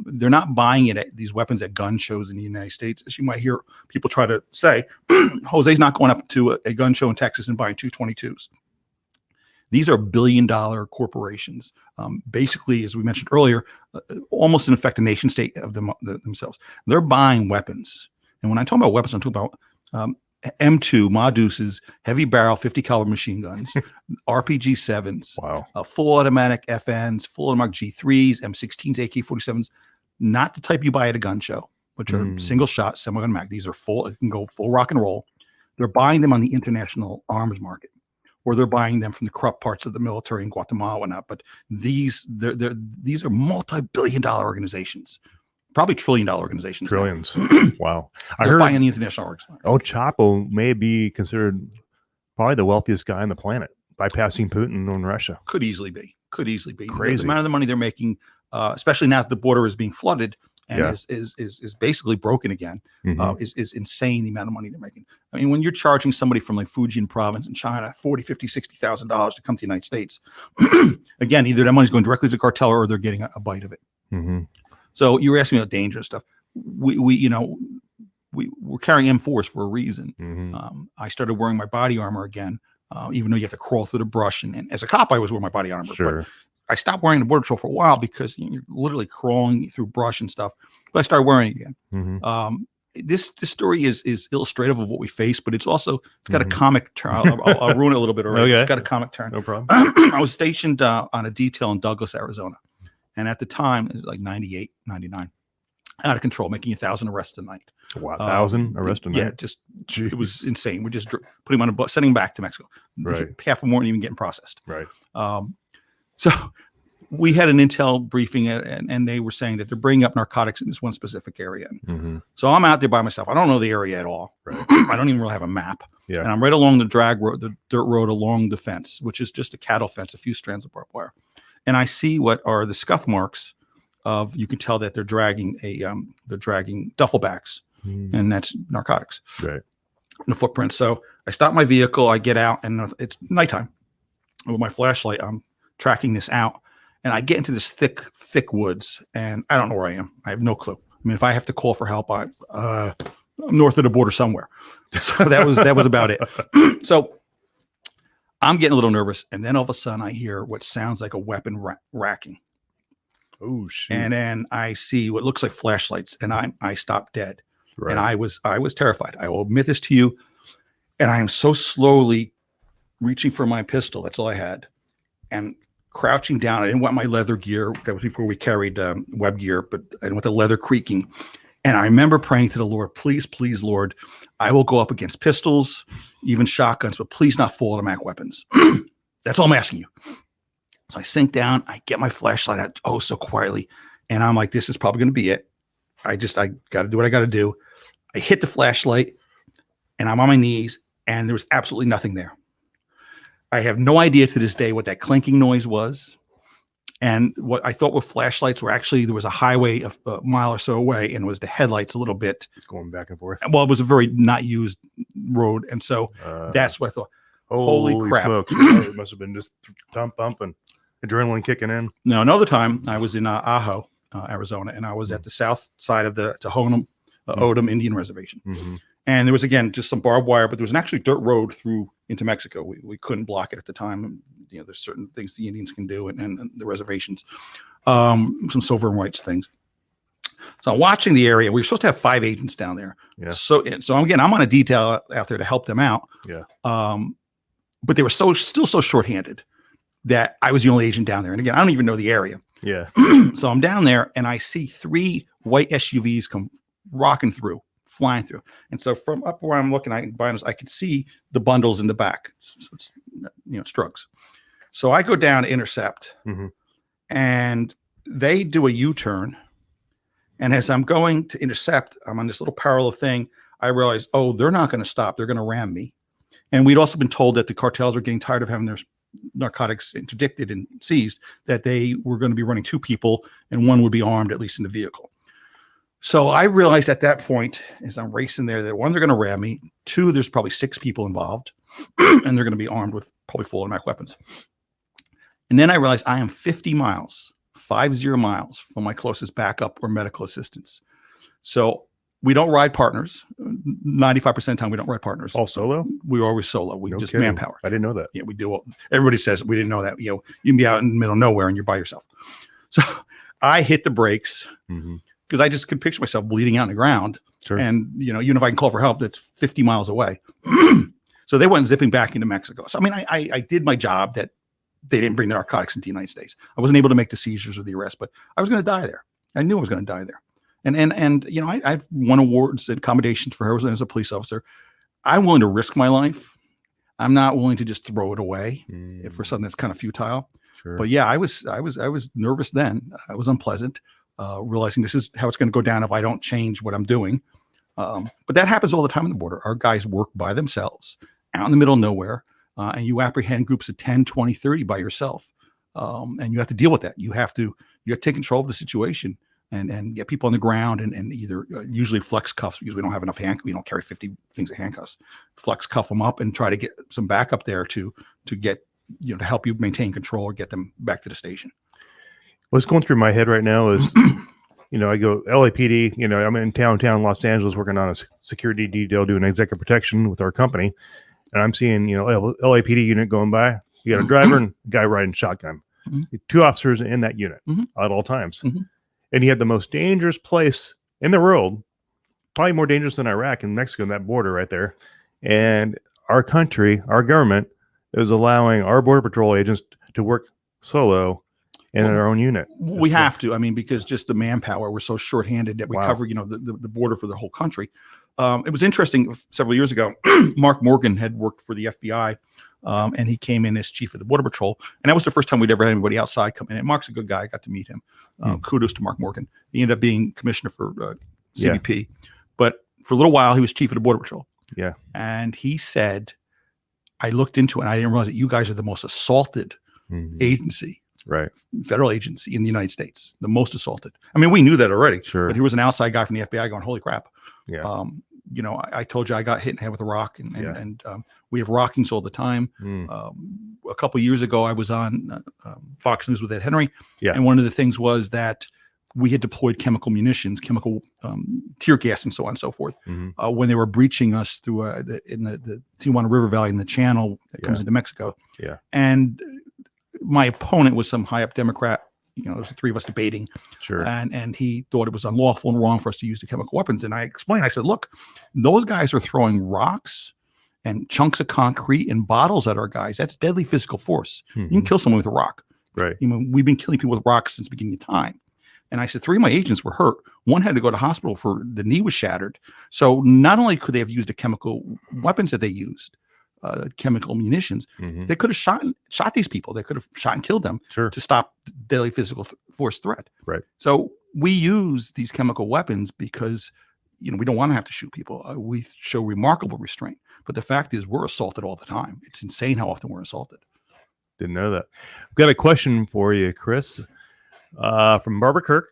They're not buying these weapons at gun shows in the United States. As you might hear people try to say, Jose's not going up to a gun show in Texas and buying 222s. These are billion-dollar corporations. Basically, as we mentioned earlier, almost in effect a nation state of themselves. They're buying weapons. And when I talk about weapons, I'm talking about M2, Ma-Deuces, heavy barrel, 50 caliber machine guns, RPG-7s, Wow. Full automatic FNs, full automatic G3s, M16s, AK-47s, not the type you buy at a gun show, which are single shot, semi-automatic. These are full, it can go full rock and roll. They're buying them on the international arms market, or they're buying them from the corrupt parts of the military in Guatemala and whatnot. But these are multi-billion-dollar organizations. Probably trillion-dollar organizations. Trillions. Wow. I heard buying the international orgs. El Chapo may be considered probably the wealthiest guy on the planet, bypassing Putin in Russia. Could easily be. Crazy. The amount of the money they're making, especially now that the border is being flooded and is basically broken again, is insane. The amount of money they're making. I mean, when you're charging somebody from like Fujian province in China $40,000, $50,000, $60,000 to come to the United States, again, either that money's going directly to the cartel or they're getting a bite of it. So you were asking me about dangerous stuff. We're carrying M4s for a reason. I started wearing my body armor again, even though you have to crawl through the brush. And as a cop, I was wearing my body armor. Sure. But I stopped wearing the Border Patrol for a while because you're literally crawling through brush and stuff. But I started wearing it again. This story is illustrative of what we face, but it's also got a comic turn. I'll ruin it a little bit already. Okay. It's got a comic turn. No problem. I was stationed on a detail in Douglas, Arizona. And at the time, it was like 98, 99. Out of control, making 1,000 arrests a night. Wow, 1,000 arrests a night? Yeah, it was insane. We just put him on a bus, sending him back to Mexico. Right. Half of them weren't even getting processed. Right. So we had an intel briefing, and they were saying that they're bringing up narcotics in this one specific area. So I'm out there by myself. I don't know the area at all. Right. I don't even really have a map. Yeah. And I'm right along the drag road, the dirt road along the fence, which is just a cattle fence, a few strands of barbed wire. And I see what are the scuff marks of, you can tell that they're dragging duffel bags, and that's narcotics. Right. The footprint. So I stop my vehicle, I get out, and it's nighttime. With my flashlight, I'm tracking this out, and I get into this thick woods, and I don't know where I am. I have no clue. I mean, if I have to call for help, I'm north of the border somewhere. So that was about it. So I'm getting a little nervous, and then all of a sudden I hear what sounds like a weapon racking. Oh shoot! And then I see what looks like flashlights, and I stop dead. Right. And I was terrified. I will admit this to you. And I am so slowly reaching for my pistol. That's all I had, and crouching down. I didn't want my leather gear. That was before we carried web gear, but I didn't want the leather creaking. And I remember praying to the Lord, please, please, Lord, I will go up against pistols, even shotguns, but please not full automatic weapons. That's all I'm asking you. So I sink down, I get my flashlight out, oh, so quietly. And I'm like, this is probably going to be it. I got to do what I got to do. I hit the flashlight and I'm on my knees and there was absolutely nothing there. I have no idea to this day what that clinking noise was. And what I thought were flashlights were actually, there was a highway a mile or so away and it was the headlights a little bit. It's going back and forth. Well, it was a very not used road. And so that's what I thought. Holy crap. Smokes. It must have been just pumping, adrenaline kicking in. Now, another time I was in Ajo, Arizona, and I was at the south side of the Tohono O'odham Indian Reservation. Mm-hmm. And there was, again, just some barbed wire, but there was an actually dirt road through into Mexico. We couldn't block it at the time. You know, there's certain things the Indians can do and the reservations, some silver and whites things. So I'm watching the area. We were supposed to have 5 agents down there. Yeah. So again, I'm on a detail out there to help them out. Yeah. But they were still so shorthanded that I was the only agent down there. And again, I don't even know the area. Yeah. So I'm down there and I see 3 white SUVs come rocking through, flying through. And so from up where I'm looking, I could see the bundles in the back. It's it's drugs. So I go down to intercept and they do a U-turn. And as I'm going to intercept, I'm on this little parallel thing. I realize, oh, they're not going to stop. They're going to ram me. And we'd also been told that the cartels were getting tired of having their narcotics interdicted and seized, that they were going to be running 2 people and one would be armed, at least in the vehicle. So I realized at that point, as I'm racing there, that 1, they're going to ram me. 2, there's probably 6 people involved and they're going to be armed with probably full automatic weapons. And then I realized I am 50 miles from my closest backup or medical assistance. So we don't ride partners. 95% of the time, we don't ride partners. All solo? We're always solo. We just manpower. I didn't know that. Yeah, we do. Everybody says we didn't know that. You know, you can be out in the middle of nowhere and you're by yourself. So I hit the brakes because I just could picture myself bleeding out on the ground. Sure. And, even if I can call for help, that's 50 miles away. So they went zipping back into Mexico. So, I mean, I did my job that they didn't bring the narcotics into the United States. I wasn't able to make the seizures or the arrest, but I was going to die there. I knew I was going to die there. And I've won awards and commendations for heroism as a police officer. I'm willing to risk my life. I'm not willing to just throw it away for something that's kind of futile. Sure. But yeah, I was nervous then. I was unpleasant, realizing this is how it's going to go down if I don't change what I'm doing. But that happens all the time on the border. Our guys work by themselves out in the middle of nowhere. And you apprehend groups of 10, 20, 30 by yourself. And you have to deal with that. You have to take control of the situation and get people on the ground and either usually flex cuffs because we don't have enough we don't carry 50 things of handcuffs. Flex cuff them up and try to get some backup there to get, to help you maintain control or get them back to the station. What's going through my head right now is, I go LAPD, I'm in downtown Los Angeles working on a security detail doing executive protection with our company. And I'm seeing, LAPD unit going by. You got a driver and a guy riding shotgun. 2 officers in that unit at all times. And you have the most dangerous place in the world, probably more dangerous than Iraq and Mexico, in that border right there. And our country, our government, is allowing our Border Patrol agents to work solo in our own unit. We have to. I mean, because just the manpower, we're so shorthanded that we cover, the border for the whole country. It was interesting several years ago, Mark Morgan had worked for the FBI and he came in as chief of the Border Patrol. And that was the first time we'd ever had anybody outside come in. And Mark's a good guy. I got to meet him. Kudos to Mark Morgan. He ended up being commissioner for CBP. But for a little while, he was chief of the Border Patrol. Yeah. And he said, I looked into it and I didn't realize that you guys are the most assaulted agency. Right. Federal agency in the United States, the most assaulted. I mean, we knew that already. Sure. But here was an outside guy from the FBI going, holy crap. Yeah. I told you I got hit in the head with a rock and we have rockings all the time. A couple of years ago, I was on Fox News with Ed Henry. Yeah. And one of the things was that we had deployed chemical munitions, chemical tear gas and so on and so forth when they were breaching us through in the Tijuana River Valley in the channel that comes into Mexico. Yeah. And my opponent was some high up Democrat. There was the 3 of us debating. Sure. And he thought it was unlawful and wrong for us to use the chemical weapons. And I explained, I said, look, those guys are throwing rocks and chunks of concrete and bottles at our guys. That's deadly physical force. You can kill someone with a rock. Right. We've been killing people with rocks since the beginning of time. And I said, 3 of my agents were hurt. One had to go to hospital for the knee was shattered. So not only could they have used the chemical weapons that they used, chemical munitions, they could have shot these people. They could have shot and killed them Sure. to stop the daily physical force threat. Right. So we use these chemical weapons because, we don't want to have to shoot people. We show remarkable restraint. But the fact is, we're assaulted all the time. It's insane how often we're assaulted. Didn't know that. I've got a question for you, Chris, from Barbara Kirk.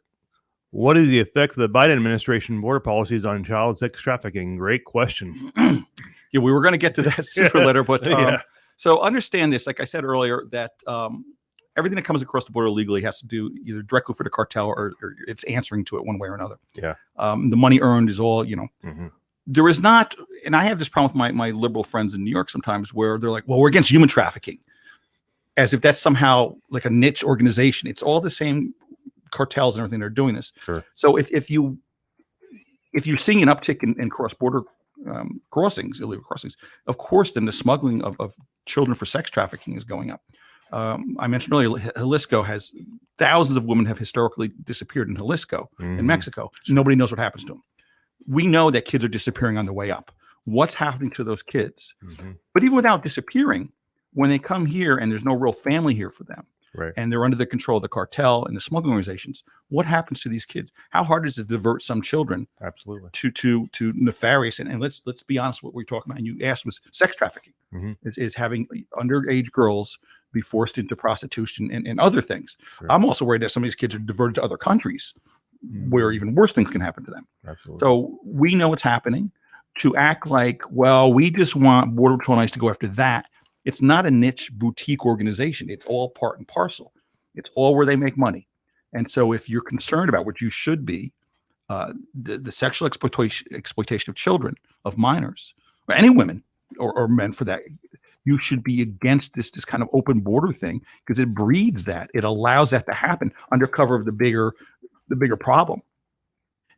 What is the effect of the Biden administration border policies on child sex trafficking? Great question. Yeah, we were going to get to that super later, but Yeah. so understand this. Like I said earlier, that everything that comes across the border legally has to do either directly for the cartel or it's answering to it one way or another. Yeah. The money earned is all, Mhm. There is not, and I have this problem with my liberal friends in New York sometimes where they're like, well, we're against human trafficking, as if that's somehow like a niche organization. It's all the same cartels and everything that are doing this. Sure. So if you're seeing an uptick in cross-border crossings, illegal crossings, of course, then the smuggling of children for sex trafficking is going up. I mentioned earlier, Jalisco has thousands of women have historically disappeared in Jalisco, in Mexico. Nobody knows what happens to them. We know that kids are disappearing on the way up. What's happening to those kids? But even without disappearing, when they come here and there's no real family here for them, Right. and they're under the control of the cartel and the smuggling organizations, what happens to these kids? How hard is it to divert some children Absolutely. to nefarious? And let's be honest, what we're talking about, and you asked, was sex trafficking. Is having underage girls be forced into prostitution and other things. Sure. I'm also worried that some of these kids are diverted to other countries where even worse things can happen to them. Absolutely. So we know what's happening. To act like, well, we just want Border Patrol and ICE to go after that. It's not a niche boutique organization. It's all part and parcel. It's all where they make money. And so if you're concerned about what you should be, the sexual exploitation of children, of minors, or any women or men for that, you should be against this kind of open border thing because it breeds that. It allows that to happen under cover of the bigger problem.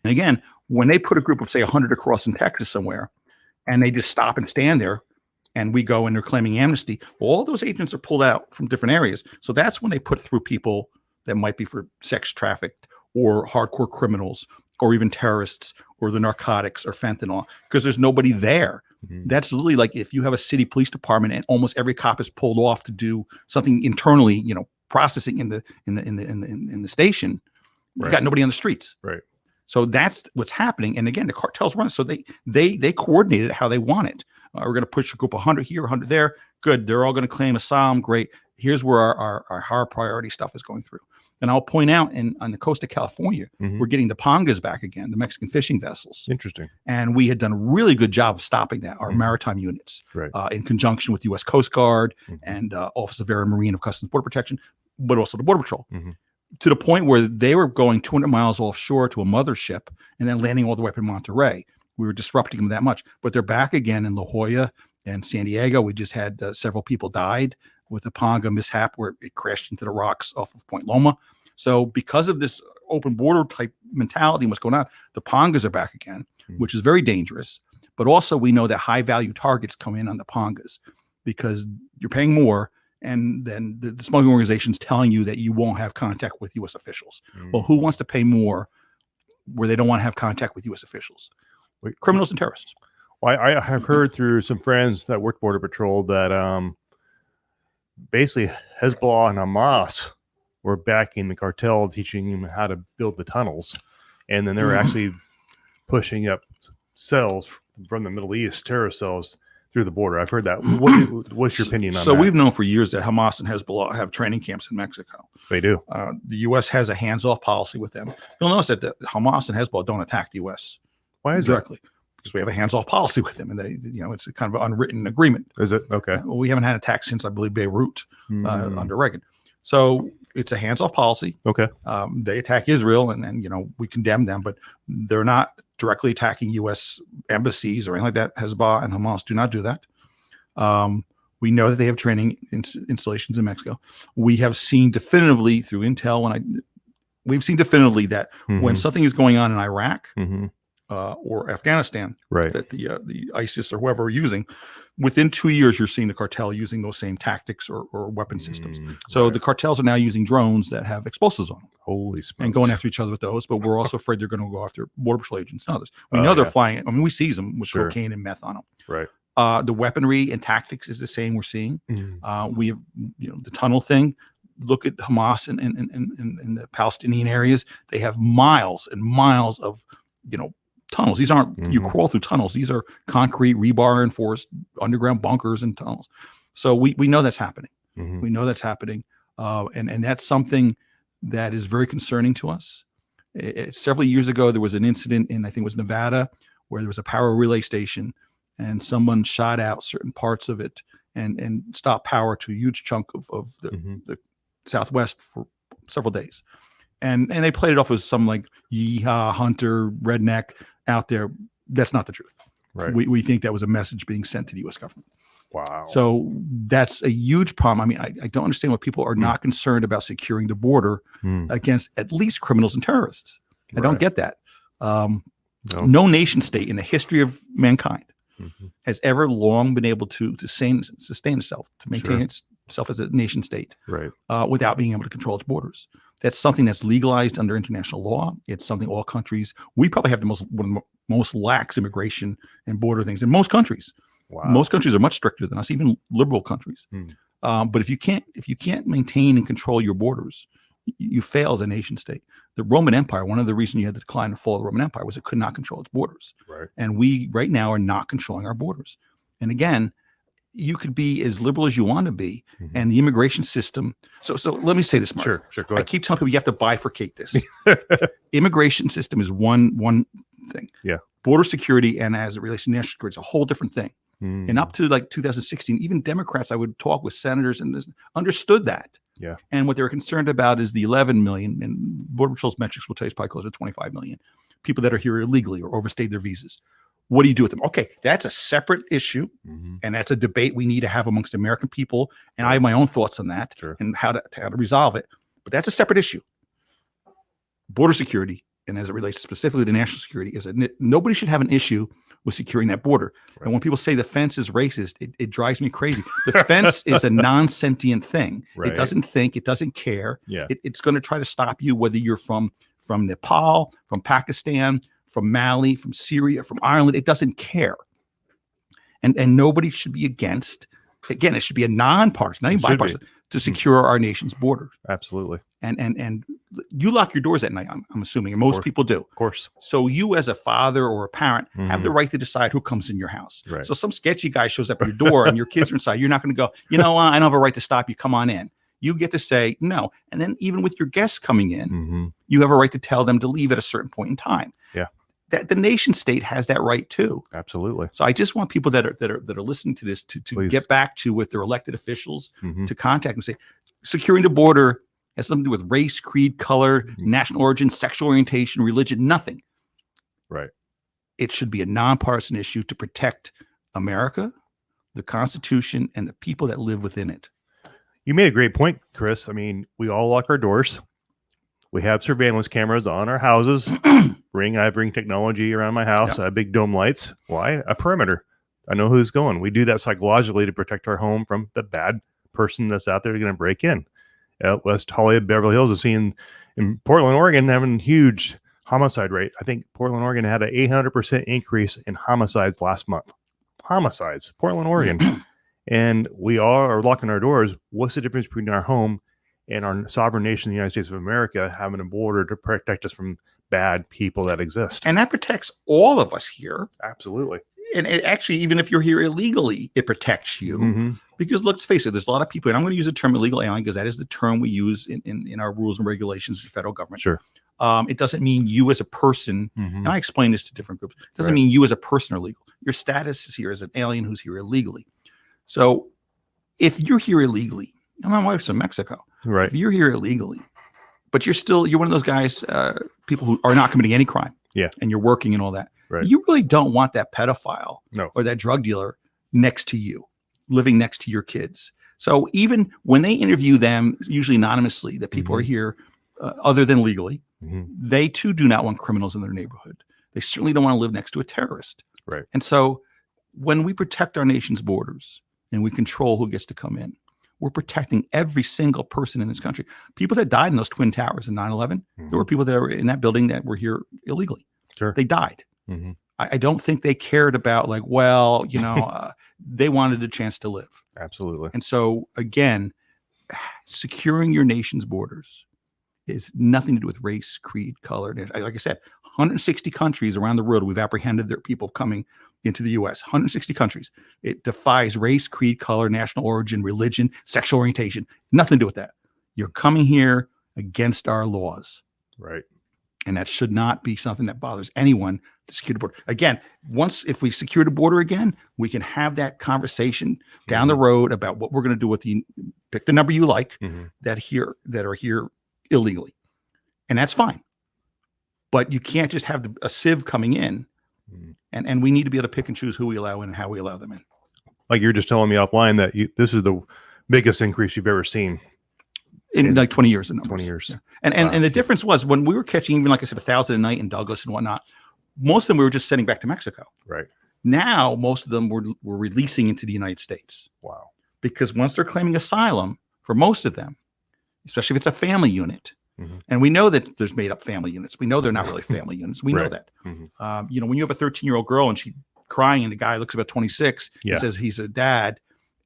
And again, when they put a group of, say, 100 across in Texas somewhere, and they just stop and stand there, and we go and they're claiming amnesty, all those agents are pulled out from different areas. So that's when they put through people that might be for sex trafficked or hardcore criminals or even terrorists or the narcotics or fentanyl, because there's nobody there. That's literally like if you have a city police department and almost every cop is pulled off to do something internally, processing in the station, you've got nobody on the streets. Right. So that's what's happening. And again, the cartels run. So they coordinate it how they want it. We're going to push a group of 100 here, 100 there. Good. They're all going to claim asylum. Great. Here's where our higher priority stuff is going through. And I'll point out on the coast of California, we're getting the Pongas back again, the Mexican fishing vessels. Interesting. And we had done a really good job of stopping that, our maritime units, Right. In conjunction with U.S. Coast Guard and Office of Air and Marine of Customs Border Protection, but also the Border Patrol. To the point where they were going 200 miles offshore to a mothership and then landing all the way up in Monterey. We were disrupting them that much, but they're back again in La Jolla and San Diego. We just had several people died with the Ponga mishap where it crashed into the rocks off of Point Loma. So because of this open border type mentality and what's going on, the Pongas are back again, which is very dangerous. But also we know that high value targets come in on the Pongas because you're paying more. And then the smuggling organization's telling you that you won't have contact with U.S. officials. Well, who wants to pay more where they don't want to have contact with U.S. officials? Criminals and terrorists. Well, I have heard through some friends that work Border Patrol that basically Hezbollah and Hamas were backing the cartel, teaching them how to build the tunnels. And then they were actually pushing up cells from the Middle East, terrorist cells, through the border. I've heard that. What's your opinion on that? So we've known for years that Hamas and Hezbollah have training camps in Mexico. They do. The U.S. has a hands-off policy with them. You'll notice that the Hamas and Hezbollah don't attack the U.S. Why is directly because we have a hands-off policy with them, and they, it's a kind of an unwritten agreement. Is it? Okay. Well, we haven't had attacks since I believe Beirut under Reagan. So it's a hands-off policy. Okay. They attack Israel, and we condemn them, but they're not directly attacking U.S. embassies or anything like that. Hezbollah and Hamas do not do that. We know that they have training installations in Mexico. We have seen definitively through intel we've seen definitively that when something is going on in Iraq, or Afghanistan Right. that the ISIS or whoever are using, within 2 years, you're seeing the cartel using those same tactics or weapon systems. So right. the cartels are now using drones that have explosives on them Holy smokes. and going after each other with those. But we're also afraid they're going to go after Border Patrol agents and others. We Oh, know they're yeah. flying it. I mean, we see them with Sure. cocaine and meth on them. Right. The weaponry and tactics is the same we're seeing. Mm. We have, the tunnel thing. Look at Hamas in the Palestinian areas. They have miles and miles of, tunnels. These aren't, you Mhm. crawl through tunnels. These are concrete, rebar enforced underground bunkers and tunnels. So we know that's happening. Mhm. We know that's happening. And that's something that is very concerning to us. Several years ago, there was an incident in, I think it was Nevada, where there was a power relay station and someone shot out certain parts of it and stopped power to a huge chunk of Mhm. the Southwest for several days. And they played it off as some like yeehaw hunter redneck out there. That's not the truth. Right. We think that was a message being sent to the U.S. government. Wow. So that's a huge problem. I mean, I don't understand why people are not concerned about securing the border Mm. against at least criminals and terrorists. I don't Right. get that. No. No nation state in the history of mankind Mhm. has ever long been able to sustain itself, to maintain Sure. itself as a nation state Right. without being able to control its borders. That's something that's legalized under international law. It's something all countries, we probably have one of the most lax immigration and border things in most countries. Wow. Most countries are much stricter than us, even liberal countries. But if you can't maintain and control your borders, you fail as a nation state. The Roman Empire, one of the reasons you had the decline and fall of the Roman Empire was it could not control its borders. Right. And we right now are not controlling our borders. And again, you could be as liberal as you want to be, Mhm. and the immigration system. So let me say this, Mark. Sure. Go I ahead. keep telling people you have to bifurcate this. Immigration system is one thing. Yeah. Border security and as it relates to national security is a whole different thing. Mm. And up to like 2016, even Democrats, I would talk with senators and understood that. Yeah. And what they were concerned about is the 11 million, and Border Patrol's metrics will tell you it's probably closer to 25 million people that are here illegally or overstayed their visas. What do you do with them? Okay, that's a separate issue, Mhm. and that's a debate we need to have amongst American people. And I have my own thoughts on that Sure. and how to resolve it. But that's a separate issue. Border security, and as it relates specifically to national security, is nobody should have an issue with securing that border. Right. And when people say the fence is racist, it drives me crazy. The fence is a non-sentient thing. Right. It doesn't think, it doesn't care. Yeah. It's going to try to stop you, whether you're from Nepal, from Pakistan, from Mali, from Syria, from Ireland. It doesn't care. And nobody should be against. Again, it should be a nonpartisan, not even It should be. bipartisan, to secure our nation's borders. Absolutely. And you lock your doors at night, I'm assuming, and most course. people do. Of course. So you, as a father or a parent, have the right to decide who comes in your house. Right. So some sketchy guy shows up at your door and your kids are inside. You're not going to go, I don't have a right to stop you. Come on in. You get to say no. And then even with your guests coming in, Mhm. you have a right to tell them to leave at a certain point in time. Yeah. That the nation state has that right too. Absolutely. So I just want people that are listening to this to Please. get back to with their elected officials, Mhm. to contact them and say, securing the border has something to do with race, creed, color, Mhm. national origin, sexual orientation, religion, nothing. Right. It should be a nonpartisan issue to protect America, the Constitution, and the people that live within it. You made a great point, Chris. I mean, we all lock our doors. We have surveillance cameras on our houses. I bring technology around my house. Yep. I have big dome lights. Why? A perimeter. I know who's going. We do that psychologically to protect our home from the bad person that's out there going to break in. West Hollywood, Beverly Hills is seeing in Portland, Oregon, having huge homicide rate. I think Portland, Oregon had an 800% increase in homicides last month. Homicides, Portland, Oregon. And we all are locking our doors. What's the difference between our home and our sovereign nation, the United States of America, having a border to protect us from bad people that exist? And that protects all of us here. Absolutely. And it actually, even if you're here illegally, it protects you. Mhm. Because let's face it, there's a lot of people, and I'm going to use the term illegal alien because that is the term we use in our rules and regulations of the federal government. Sure. It doesn't mean you as a person, Mhm. and I explain this to different groups, it doesn't Right. mean you as a person are legal. Your status is here as an alien who's here illegally. So if you're here illegally, and my wife's in Mexico, Right. if you're here illegally, but you're one of those guys, people who are not committing any crime. Yeah. And you're working and all that. Right. You really don't want that pedophile No. or that drug dealer next to you, living next to your kids. So even when they interview them, usually anonymously, that people Mhm. are here other than legally, Mhm. they too do not want criminals in their neighborhood. They certainly don't want to live next to a terrorist. Right. And so when we protect our nation's borders and we control who gets to come in, we're protecting every single person in this country. People that died in those Twin Towers in 9/11, there were people that were in that building that were here illegally. Sure. They died. Mm-hmm. I don't think they cared about like, well, you know, they wanted a chance to live. Absolutely. And so again, securing your nation's borders is nothing to do with race, creed, color. Like I said, 160 countries around the world, we've apprehended their people coming into the U.S. 160 countries. It defies race, creed, color, national origin, religion, sexual orientation. Nothing to do with that. You're coming here against our laws. Right. And that should not be something that bothers anyone to secure the border. Again, if we secure the border again, we can have that conversation down the road about what we're going to do with pick the number you like that are here illegally. And that's fine. But you can't just have a sieve coming in. And we need to be able to pick and choose who we allow in and how we allow them in. Like you're just telling me offline that this is the biggest increase you've ever seen. In like 20 years. In numbers. 20 years. Yeah. And the difference was when we were catching, even like I said, 1,000 a night in Douglas and whatnot, most of them we were just sending back to Mexico. Right. Now, most of them were releasing into the United States. Wow. Because once they're claiming asylum, for most of them, especially if it's a family unit, and we know that there's made up family units. We know they're not really family units. We know that. You know, when you have a 13-year-old girl and she's crying and the guy looks about 26 and says he's a dad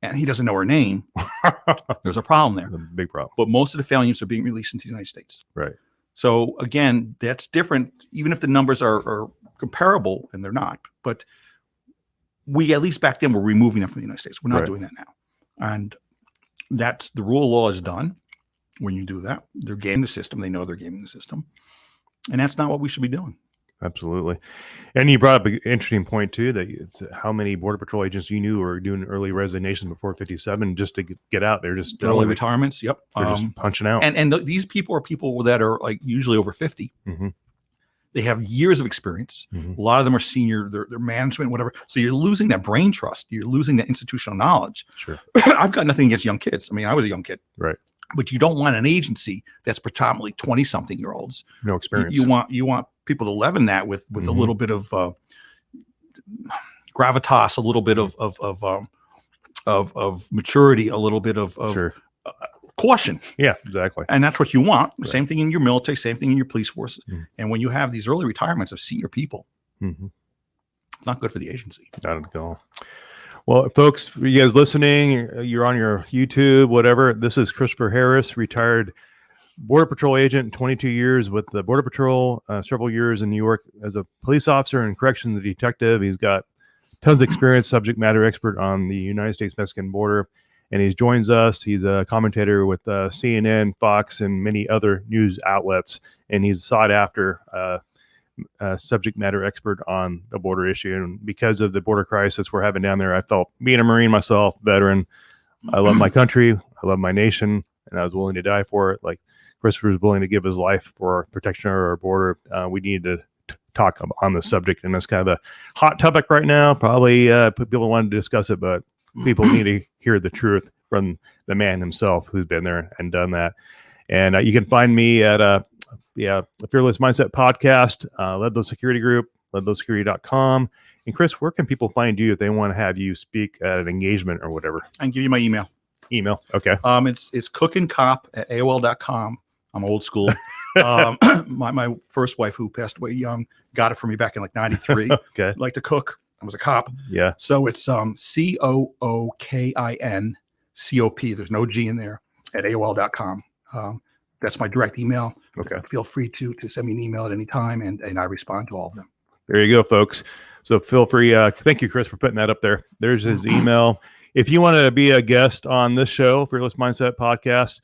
and he doesn't know her name, there's a problem there. A big problem. But most of the family units are being released into the United States. Right. So again, that's different, even if the numbers are comparable, and they're not. But we, at least back then, were removing them from the United States. We're not doing that now. And that's the rule of law is done when you do that. They're gaming the system. They know they're gaming the system. And that's not what we should be doing. Absolutely. And you brought up an interesting point too, that it's how many Border Patrol agents you knew were doing early resignations before 57 just to get out there, just early retirements. Yep. They're just punching out. And these people are people that are like usually over 50. They have years of experience. A lot of them are senior, they're management, whatever. So you're losing that brain trust. You're losing that institutional knowledge. Sure. I've got nothing against young kids. I mean, I was a young kid. Right. But you don't want an agency that's predominantly 20-something-year-olds. No experience. You want people to leaven that with a little bit of gravitas, a little bit of maturity, a little bit of caution. Yeah, exactly. And that's what you want. Right. Same thing in your military, same thing in your police forces. And when you have these early retirements of senior people, it's not good for the agency. Not at all. Well, folks, for you guys listening, you're on your YouTube, whatever. This is Christopher Harris, retired Border Patrol agent, 22 years with the Border Patrol, several years in New York as a police officer and corrections detective. He's got tons of experience, subject matter expert on the United States-Mexican border, and he joins us. He's a commentator with CNN, Fox, and many other news outlets, and he's sought after subject matter expert on the border issue. And because of the border crisis we're having down there, I felt, being a Marine myself, veteran, I love my country, I love my nation, and I was willing to die for it. Like Christopher is willing to give his life for protection of our border. We need to talk on the subject, and it's kind of a hot topic right now. Probably people want to discuss it, but people need to hear the truth from the man himself who's been there and done that. And you can find me at the Fearless Mindset Podcast, Ledlow Security Group, ledlowsecurity.com. And Chris, where can people find you if they want to have you speak at an engagement or whatever? I can give you my email. Okay. It's cookandcop@aol.com. I'm old school. My first wife, who passed away young, got it for me back in like 93. Okay. Like to cook. I was a cop. Yeah. So it's COOKINCOP. There's no G in there at AOL.com. That's my direct email. Okay. Feel free to send me an email at any time, and I respond to all of them. There you go, folks. So feel free. Thank you, Chris, for putting that up there. There's his email. If you want to be a guest on this show, Fearless Mindset Podcast,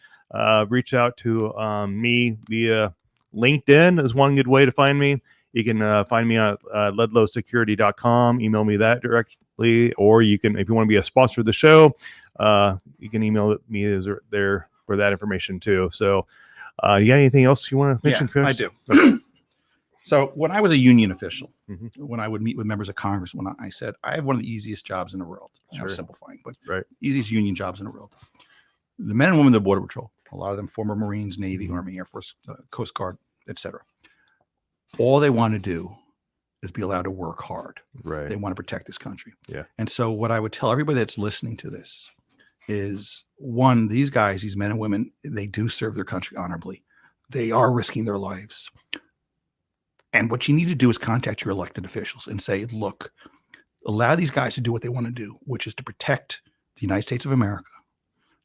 reach out to me via LinkedIn is one good way to find me. You can find me at ledlowsecurity.com. Email me that directly, or you can, if you want to be a sponsor of the show, you can email me there for that information too. So, you got anything else you want to mention, Chris? I do. Okay. So when I was a union official, when I would meet with members of Congress, when I said, I have one of the easiest jobs in the world. I'm simplifying, but easiest union jobs in the world. The men and women of the Border Patrol, a lot of them former Marines, Navy, Army, Air Force, Coast Guard, etc. All they want to do is be allowed to work hard. Right. They want to protect this country. Yeah. And so what I would tell everybody that's listening to this is, one, these guys, these men and women, they do serve their country honorably. They are risking their lives. And what you need to do is contact your elected officials and say, look, allow these guys to do what they want to do, which is to protect the United States of America,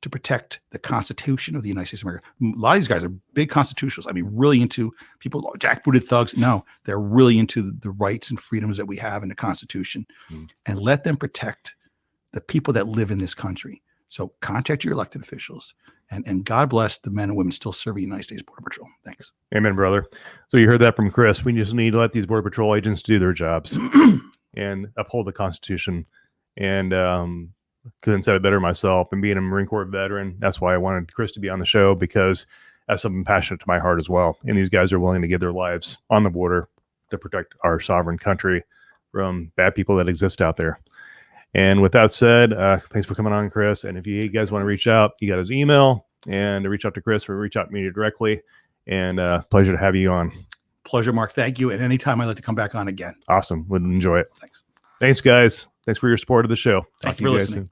to protect the Constitution of the United States of America. A lot of these guys are big constitutionalists. I mean, really into people, jackbooted thugs. No, they're really into the rights and freedoms that we have in the Constitution, and let them protect the people that live in this country. So contact your elected officials, and God bless the men and women still serving the United States Border Patrol. Thanks. Amen, brother. So you heard that from Chris. We just need to let these Border Patrol agents do their jobs and uphold the Constitution. And couldn't have said it better myself. And being a Marine Corps veteran, that's why I wanted Chris to be on the show, because that's something passionate to my heart as well. And these guys are willing to give their lives on the border to protect our sovereign country from bad people that exist out there. And with that said, thanks for coming on, Chris. And if you guys want to reach out, you got his email, and to reach out to Chris or reach out to me directly. And pleasure to have you on. Pleasure, Mark. Thank you. And anytime I'd like to come back on again. Awesome. Would enjoy it. Thanks. Thanks, guys. Thanks for your support of the show. Thank Talk you to for guys listening. soon.